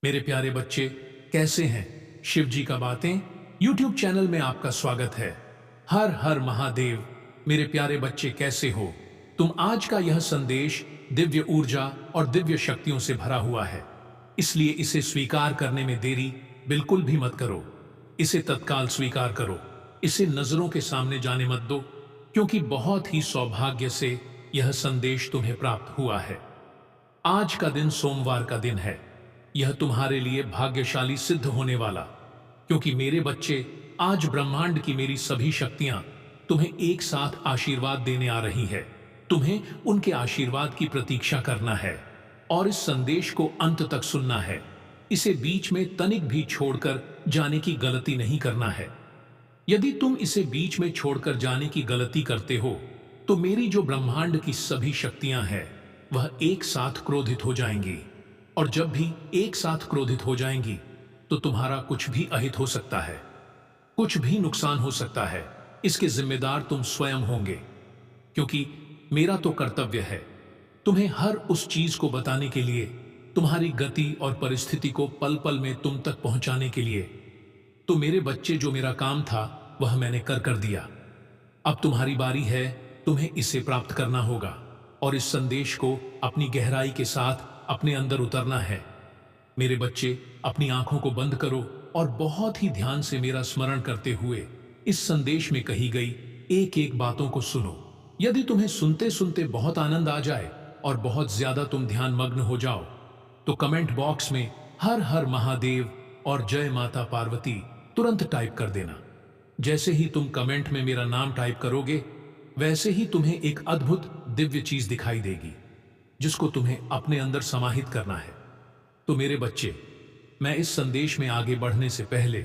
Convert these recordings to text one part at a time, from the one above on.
मेरे प्यारे बच्चे, कैसे हैं? शिव जी का बातें YouTube चैनल में आपका स्वागत है। हर हर महादेव। मेरे प्यारे बच्चे, कैसे हो तुम? आज का यह संदेश दिव्य ऊर्जा और दिव्य शक्तियों से भरा हुआ है, इसलिए इसे स्वीकार करने में देरी बिल्कुल भी मत करो। इसे तत्काल स्वीकार करो। इसे नजरों के सामने जाने मत दो, क्योंकि बहुत ही सौभाग्य से यह संदेश तुम्हें प्राप्त हुआ है। आज का दिन सोमवार का दिन है। यह तुम्हारे लिए भाग्यशाली सिद्ध होने वाला, क्योंकि मेरे बच्चे, आज ब्रह्मांड की मेरी सभी शक्तियां तुम्हें एक साथ आशीर्वाद देने आ रही है। तुम्हें उनके आशीर्वाद की प्रतीक्षा करना है और इस संदेश को अंत तक सुनना है। इसे बीच में तनिक भी छोड़कर जाने की गलती नहीं करना है। यदि तुम इसे बीच में छोड़कर जाने की गलती करते हो, तो मेरी जो ब्रह्मांड की सभी शक्तियां हैं वह एक साथ क्रोधित हो जाएंगी, और जब भी एक साथ क्रोधित हो जाएंगी तो तुम्हारा कुछ भी अहित हो सकता है, कुछ भी नुकसान हो सकता है। इसके जिम्मेदार तुम स्वयं होंगे, क्योंकि मेरा तो कर्तव्य है तुम्हें हर उस चीज को बताने के लिए, तुम्हारी गति और परिस्थिति को पल पल में तुम तक पहुंचाने के लिए। तो मेरे बच्चे, जो मेरा काम था वह मैंने कर दिया। अब तुम्हारी बारी है, तुम्हें इसे प्राप्त करना होगा और इस संदेश को अपनी गहराई के साथ अपने अंदर उतरना है। मेरे बच्चे, अपनी आंखों को बंद करो और बहुत ही ध्यान से मेरा स्मरण करते हुए इस संदेश में कही गई एक एक बातों को सुनो। यदि तुम्हें सुनते सुनते बहुत आनंद आ जाए और बहुत ज्यादा तुम ध्यान मग्न हो जाओ, तो कमेंट बॉक्स में हर हर महादेव और जय माता पार्वती तुरंत टाइप कर देना। जैसे ही तुम कमेंट में मेरा नाम टाइप करोगे, वैसे ही तुम्हें एक अद्भुत दिव्य चीज दिखाई देगी, जिसको तुम्हें अपने अंदर समाहित करना है। तो मेरे बच्चे, मैं इस संदेश में आगे बढ़ने से पहले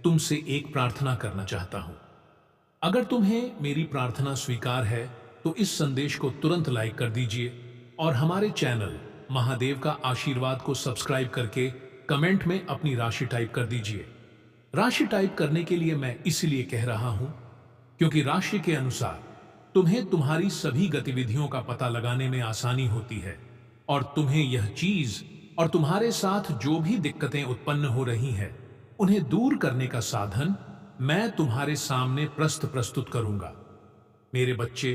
तुमसे एक प्रार्थना करना चाहता हूं। अगर तुम्हें मेरी प्रार्थना स्वीकार है तो इस संदेश को तुरंत लाइक कर दीजिए और हमारे चैनल महादेव का आशीर्वाद को सब्सक्राइब करके कमेंट में अपनी राशि टाइप कर दीजिए। राशि टाइप करने के लिए मैं इसलिए कह रहा हूं, क्योंकि राशि के अनुसार तुम्हें तुम्हारी सभी गतिविधियों का पता लगाने में आसानी होती है, और तुम्हें यह चीज और तुम्हारे साथ जो भी दिक्कतें उत्पन्न हो रही हैं उन्हें दूर करने का साधन मैं तुम्हारे सामने प्रस्तुत करूंगा। मेरे बच्चे,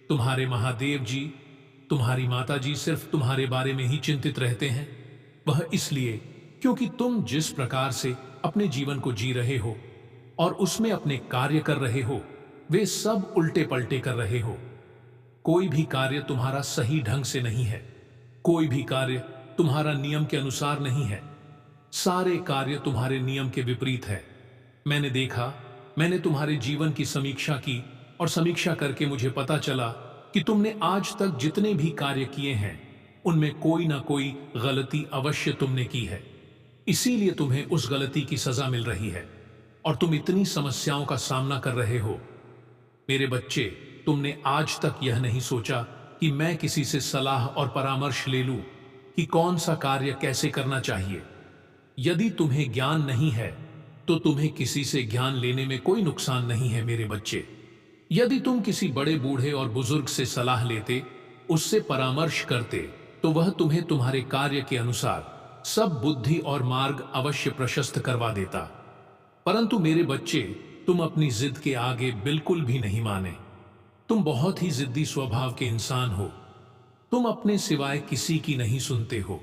तुम्हारे महादेव जी, तुम्हारी माता जी सिर्फ तुम्हारे बारे में ही चिंतित रहते हैं। वह इसलिए क्योंकि तुम जिस प्रकार से अपने जीवन को जी रहे हो और उसमें अपने कार्य कर रहे हो, वे सब उल्टे पलटे कर रहे हो। कोई भी कार्य तुम्हारा सही ढंग से नहीं है, कोई भी कार्य तुम्हारा नियम के अनुसार नहीं है। सारे कार्य तुम्हारे नियम के विपरीत है। मैंने देखा, मैंने तुम्हारे जीवन की समीक्षा की और समीक्षा करके मुझे पता चला कि तुमने आज तक जितने भी कार्य किए हैं उनमें कोई ना कोई गलती अवश्य तुमने की है। इसीलिए तुम्हें उस गलती की सजा मिल रही है और तुम इतनी समस्याओं का सामना कर रहे हो। मेरे बच्चे, तुमने आज तक यह नहीं सोचा कि मैं किसी से सलाह और परामर्श ले लूं कि कौन सा कार्य कैसे करना चाहिए। यदि तुम्हें ज्ञान नहीं है तो तुम्हें किसी से ज्ञान लेने में कोई नुकसान नहीं है। मेरे बच्चे, यदि तुम किसी बड़े बूढ़े और बुजुर्ग से सलाह लेते, उससे परामर्श करते, तो वह तुम्हें तुम्हारे कार्य के अनुसार सब बुद्धि और मार्ग अवश्य प्रशस्त करवा देता। परंतु मेरे बच्चे, तुम अपनी जिद के आगे बिल्कुल भी नहीं माने। तुम बहुत ही जिद्दी स्वभाव के इंसान हो। तुम अपने सिवाय किसी की नहीं सुनते हो।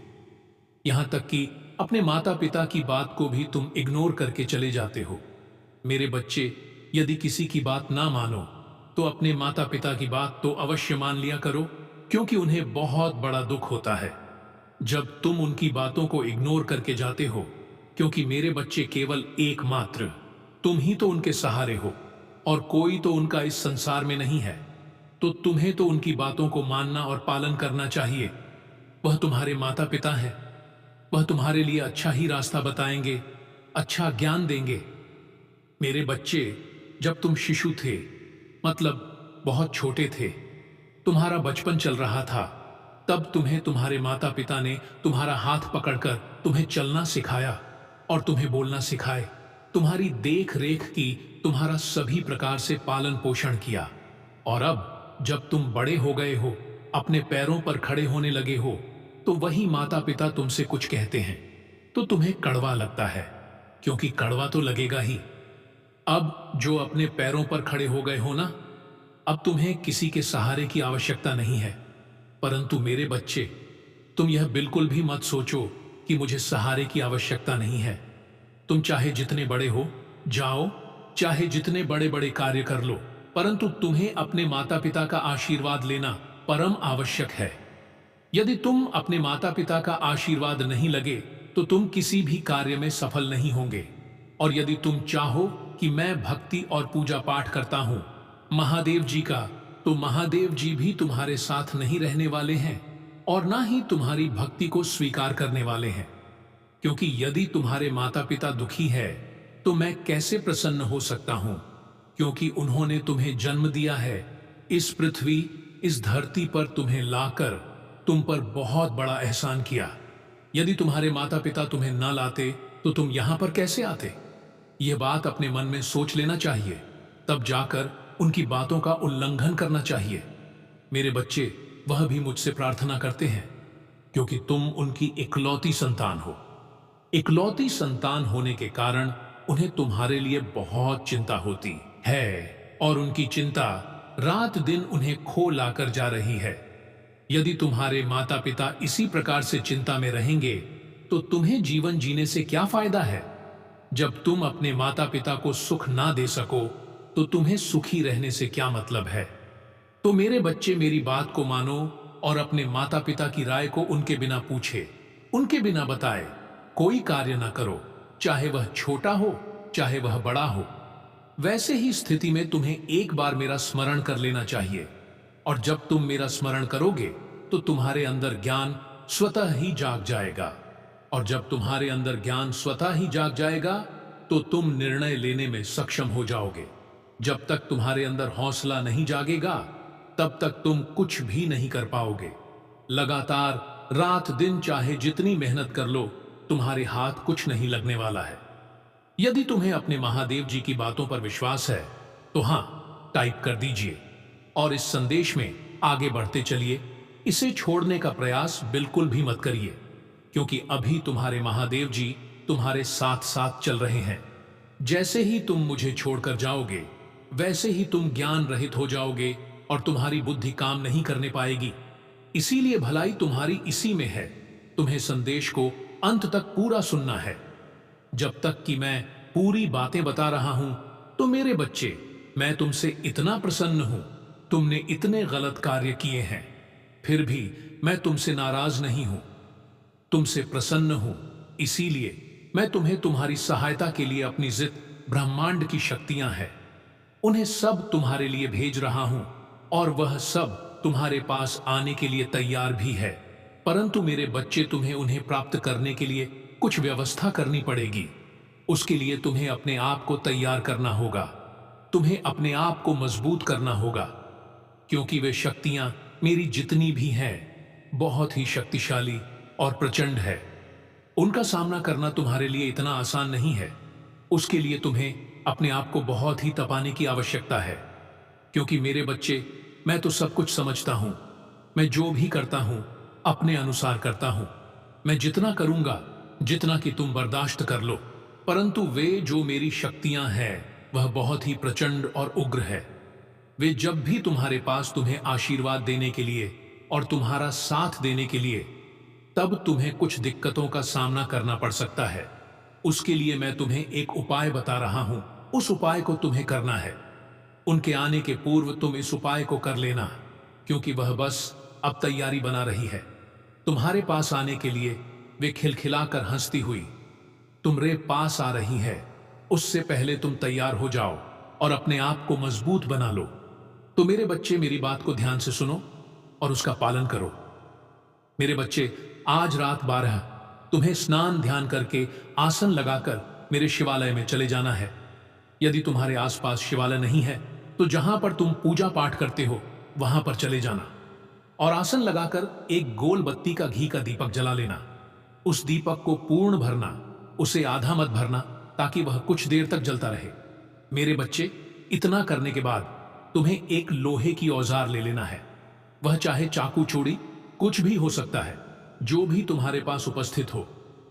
यहां तक कि अपने माता पिता की बात को भी तुम इग्नोर करके चले जाते हो। मेरे बच्चे, यदि किसी की बात ना मानो तो अपने माता पिता की बात तो अवश्य मान लिया करो, क्योंकि उन्हें बहुत बड़ा दुख होता है जब तुम उनकी बातों को इग्नोर करके जाते हो। क्योंकि मेरे बच्चे, केवल एकमात्र तुम ही तो उनके सहारे हो और कोई तो उनका इस संसार में नहीं है। तो तुम्हें तो उनकी बातों को मानना और पालन करना चाहिए। वह तुम्हारे माता पिता हैं। वह तुम्हारे लिए अच्छा ही रास्ता बताएंगे, अच्छा ज्ञान देंगे। मेरे बच्चे, जब तुम शिशु थे, मतलब बहुत छोटे थे, तुम्हारा बचपन चल रहा था, तब तुम्हें तुम्हारे माता पिता ने तुम्हारा हाथ पकड़कर तुम्हें चलना सिखाया और तुम्हें बोलना सिखाए, तुम्हारी देख रेख की, तुम्हारा सभी प्रकार से पालन पोषण किया। और अब जब तुम बड़े हो गए हो, अपने पैरों पर खड़े होने लगे हो, तो वही माता पिता तुमसे कुछ कहते हैं तो तुम्हें कड़वा लगता है, क्योंकि कड़वा तो लगेगा ही। अब जो अपने पैरों पर खड़े हो गए हो ना, अब तुम्हें किसी के सहारे की आवश्यकता नहीं है। परंतु मेरे बच्चे, तुम यह बिल्कुल भी मत सोचो कि मुझे सहारे की आवश्यकता नहीं है। तुम चाहे जितने बड़े हो जाओ, चाहे जितने बड़े बड़े कार्य कर लो, परंतु तुम्हें अपने माता पिता का आशीर्वाद लेना परम आवश्यक है। यदि तुम अपने माता पिता का आशीर्वाद नहीं लगे तो तुम किसी भी कार्य में सफल नहीं होंगे। और यदि तुम चाहो कि मैं भक्ति और पूजा पाठ करता हूं महादेव जी का, तो महादेव जी भी तुम्हारे साथ नहीं रहने वाले हैं और ना ही तुम्हारी भक्ति को स्वीकार करने वाले हैं। क्योंकि यदि तुम्हारे माता पिता दुखी है तो मैं कैसे प्रसन्न हो सकता हूं, क्योंकि उन्होंने तुम्हें जन्म दिया है, इस पृथ्वी, इस धरती पर तुम्हें लाकर तुम पर बहुत बड़ा एहसान किया। यदि तुम्हारे माता पिता तुम्हें न लाते तो तुम यहां पर कैसे आते? यह बात अपने मन में सोच लेना चाहिए, तब जाकर उनकी बातों का उल्लंघन करना चाहिए। मेरे बच्चे वह भी मुझसे प्रार्थना करते हैं, क्योंकि तुम उनकी इकलौती संतान हो। इकलौती संतान होने के कारण उन्हें तुम्हारे लिए बहुत चिंता होती है और उनकी चिंता रात दिन उन्हें खो लाकर जा रही है। यदि तुम्हारे माता पिता इसी प्रकार से चिंता में रहेंगे तो तुम्हें जीवन जीने से क्या फायदा है? जब तुम अपने माता पिता को सुख ना दे सको तो तुम्हें सुखी रहने से क्या मतलब है? तो मेरे बच्चे, मेरी बात को मानो और अपने माता पिता की राय को उनके बिना पूछे, उनके बिना बताए कोई कार्य ना करो, चाहे वह छोटा हो चाहे वह बड़ा हो। वैसे ही स्थिति में तुम्हें एक बार मेरा स्मरण कर लेना चाहिए, और जब तुम मेरा स्मरण करोगे तो तुम्हारे अंदर ज्ञान स्वतः ही जाग जाएगा, और जब तुम्हारे अंदर ज्ञान स्वतः ही जाग जाएगा तो तुम निर्णय लेने में सक्षम हो जाओगे। जब तक तुम्हारे अंदर हौसला नहीं जागेगा तब तक तुम कुछ भी नहीं कर पाओगे। लगातार रात दिन चाहे जितनी मेहनत कर लो, तुम्हारे हाथ कुछ नहीं लगने वाला है। यदि तुम्हें अपने महादेव जी की बातों पर विश्वास है तो हां टाइप कर दीजिए और इस संदेश में आगे बढ़ते चलिए। इसे छोड़ने का प्रयास बिल्कुल भी मत करिए, क्योंकि अभी तुम्हारे महादेव जी तुम्हारे साथ साथ चल रहे हैं। जैसे ही तुम मुझे छोड़कर जाओगे वैसे ही तुम ज्ञान रहित हो जाओगे और तुम्हारी बुद्धि काम नहीं करने पाएगी। इसीलिए भलाई तुम्हारी इसी में है, तुम्हें संदेश को अंत तक पूरा सुनना है। जब तक कि मैं पूरी बातें बता रहा हूं तो मेरे बच्चे, मैं तुमसे इतना प्रसन्न हूं। तुमने इतने गलत कार्य किए हैं, फिर भी मैं तुमसे नाराज नहीं हूं, तुमसे प्रसन्न हूं। इसीलिए मैं तुम्हें तुम्हारी सहायता के लिए अपनी जिद ब्रह्मांड की शक्तियां हैं, उन्हें सब तुम्हारे लिए भेज रहा हूं और वह सब तुम्हारे पास आने के लिए तैयार भी है। परंतु मेरे बच्चे, तुम्हें उन्हें प्राप्त करने के लिए कुछ व्यवस्था करनी पड़ेगी। उसके लिए तुम्हें अपने आप को तैयार करना होगा, तुम्हें अपने आप को मजबूत करना होगा, क्योंकि वे शक्तियां मेरी जितनी भी हैं बहुत ही शक्तिशाली और प्रचंड है। उनका सामना करना तुम्हारे लिए इतना आसान नहीं है। उसके लिए तुम्हें अपने आप को बहुत ही तपाने की आवश्यकता है, क्योंकि मेरे बच्चे, मैं तो सब कुछ समझता हूं। मैं जो भी करता हूं अपने अनुसार करता हूं। मैं जितना करूंगा, जितना कि तुम बर्दाश्त कर लो, परंतु वे जो मेरी शक्तियां हैं वह बहुत ही प्रचंड और उग्र है। वे जब भी तुम्हारे पास तुम्हें आशीर्वाद देने के लिए और तुम्हारा साथ देने के लिए, तब तुम्हें कुछ दिक्कतों का सामना करना पड़ सकता है। उसके लिए मैं तुम्हें एक उपाय बता रहा हूं, उस उपाय को तुम्हें करना है। उनके आने के पूर्व तुम इस उपाय को कर लेना, क्योंकि वह बस अब तैयारी बना रही है तुम्हारे पास आने के लिए। वे खिलखिलाकर हंसती हुई तुम्हारे पास आ रही है। उससे पहले तुम तैयार हो जाओ और अपने आप को मजबूत बना लो। तो मेरे बच्चे, मेरी बात को ध्यान से सुनो और उसका पालन करो। मेरे बच्चे, आज रात 12 तुम्हें स्नान ध्यान करके आसन लगाकर मेरे शिवालय में चले जाना है। यदि तुम्हारे आसपास शिवालय नहीं है तो जहां पर तुम पूजा पाठ करते हो वहां पर चले जाना और आसन लगाकर एक गोल बत्ती का घी का दीपक जला लेना। उस दीपक को पूर्ण भरना, उसे आधा मत भरना, ताकि वह कुछ देर तक जलता रहे। मेरे बच्चे, इतना करने के बाद तुम्हें एक लोहे की औजार ले लेना है। वह चाहे चाकू, चूड़ी, कुछ भी हो सकता है, जो भी तुम्हारे पास उपस्थित हो।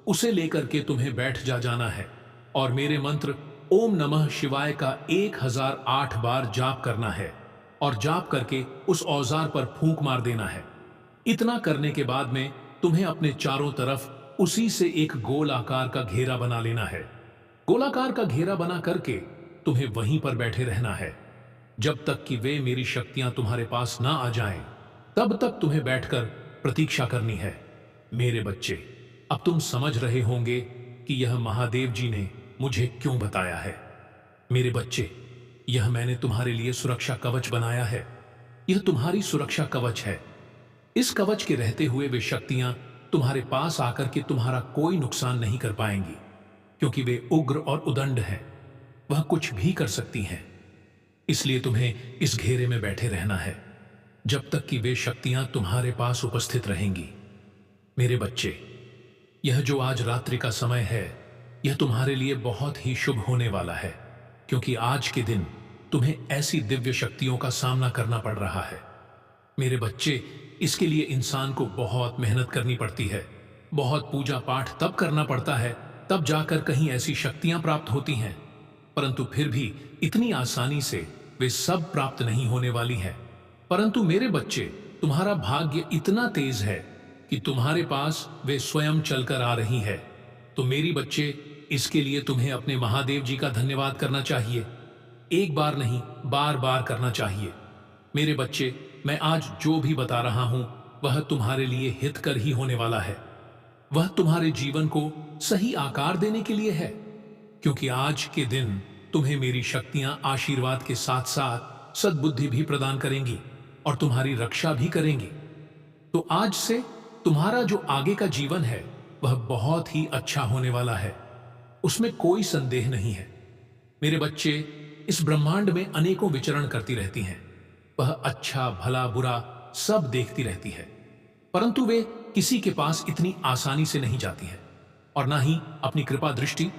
उसे लेकर के तुम्हें बैठ जाना है और मेरे मंत्र ओम नमः शिवाय का 1008 बार जाप करना है और जाप करके उस औजार पर फूंक मार देना है। इतना करने के बाद में तुम्हें अपने चारों तरफ उसी से एक गोल आकार का घेरा बना लेना है। गोलाकार का घेरा बना करके तुम्हें वहीं पर बैठे रहना है जब तक कि वे मेरी शक्तियां तुम्हारे पास ना आ जाएं। तब तक तुम्हें बैठकर प्रतीक्षा करनी है। मेरे बच्चे, अब तुम समझ रहे होंगे कि यह महादेव जी ने मुझे क्यों बताया है। मेरे बच्चे, यह मैंने तुम्हारे लिए सुरक्षा कवच बनाया है। यह तुम्हारी सुरक्षा कवच है। इस कवच के रहते हुए वे शक्तियां तुम्हारे पास आकर के तुम्हारा कोई नुकसान नहीं कर पाएंगी, क्योंकि वे उग्र और उदंड हैं। वह कुछ भी कर सकती हैं। इसलिए तुम्हें इस घेरे में बैठे रहना है जब तक कि वे शक्तियां तुम्हारे पास उपस्थित रहेंगी। मेरे बच्चे, यह जो आज रात्रि का समय है, यह तुम्हारे लिए बहुत ही शुभ होने वाला है, क्योंकि आज के दिन तुम्हें ऐसी दिव्य शक्तियों का सामना करना पड़ रहा है। मेरे बच्चे, इसके लिए इंसान को बहुत मेहनत करनी पड़ती है, बहुत पूजा पाठ तब करना पड़ता है, तब जाकर कहीं ऐसी शक्तियां प्राप्त होती हैं। परंतु फिर भी इतनी आसानी से वे सब प्राप्त नहीं होने वाली हैं। परंतु मेरे बच्चे, तुम्हारा भाग्य इतना तेज है कि तुम्हारे पास वे स्वयं चलकर आ रही है। तो मेरी बच्चे, इसके लिए तुम्हें अपने महादेव जी का धन्यवाद करना चाहिए। एक बार नहीं, बार बार करना चाहिए। मेरे बच्चे, मैं आज जो भी बता रहा हूं वह तुम्हारे लिए हितकर ही होने वाला है। वह तुम्हारे जीवन को सही आकार देने के लिए है, क्योंकि आज के दिन तुम्हें मेरी शक्तियां आशीर्वाद के साथ साथ सद्बुद्धि भी प्रदान करेंगी और तुम्हारी रक्षा भी करेंगी। तो आज से तुम्हारा जो आगे का जीवन है वह बहुत ही अच्छा होने वाला है, उसमें कोई संदेह नहीं है। मेरे बच्चे, इस ब्रह्मांड में अनेकों विचरण करती रहती हैं। वह अच्छा भला बुरा सब देखती रहती है, परंतु वे किसी के पास इतनी आसानी से नहीं जाती है और ना ही अपनी कृपा दृष्टि